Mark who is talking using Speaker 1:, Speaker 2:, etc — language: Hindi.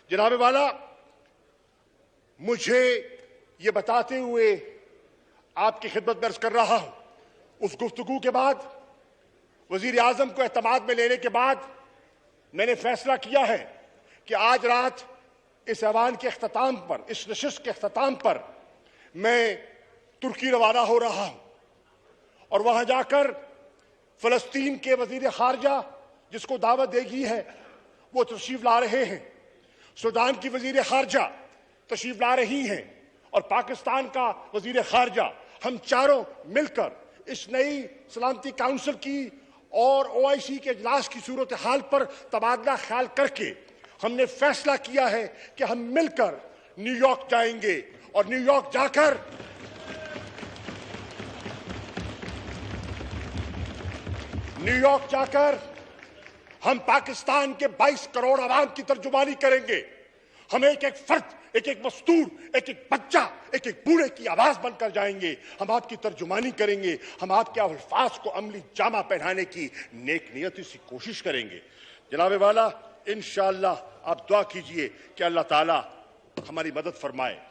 Speaker 1: जनाब वाला, मुझे ये बताते हुए आपकी खिदमत में अर्ज कर रहा हूं, उस गुफ्तगू के बाद, वजीर आजम को एतमाद में लेने के बाद मैंने फैसला किया है कि आज रात इस ऐवान के अख्ताम पर, इस नशिस्त के अख्ताम पर मैं तुर्की रवाना हो रहा हूं और वहां जाकर फलस्तीन के वजीर खारजा जिसको दावत देगी है वो तशरीफ ला रहे हैं, सूडान की वजीर खारजा तशरीफ ला रही हैं और पाकिस्तान का वजीर खारजा, हम चारों मिलकर इस नई सलामती काउंसिल की और OIC के इजलास की सूरत हाल पर तबादला ख्याल करके हमने फैसला किया है कि हम मिलकर न्यूयॉर्क जाएंगे और न्यूयॉर्क जाकर हम पाकिस्तान के 22 करोड़ आवाम की तर्जुमानी करेंगे। हम एक एक फर्द, एक एक मजदूर, एक एक बच्चा, एक एक बूढ़े की आवाज बनकर जाएंगे। हम आपकी तर्जुमानी करेंगे, हम आपके अल्फाज को अमली जामा पहनाने की नेक नियती से कोशिश करेंगे। जनाब वाला, इंशाअल्लाह आप दुआ कीजिए कि अल्लाह ताला हमारी मदद फरमाए।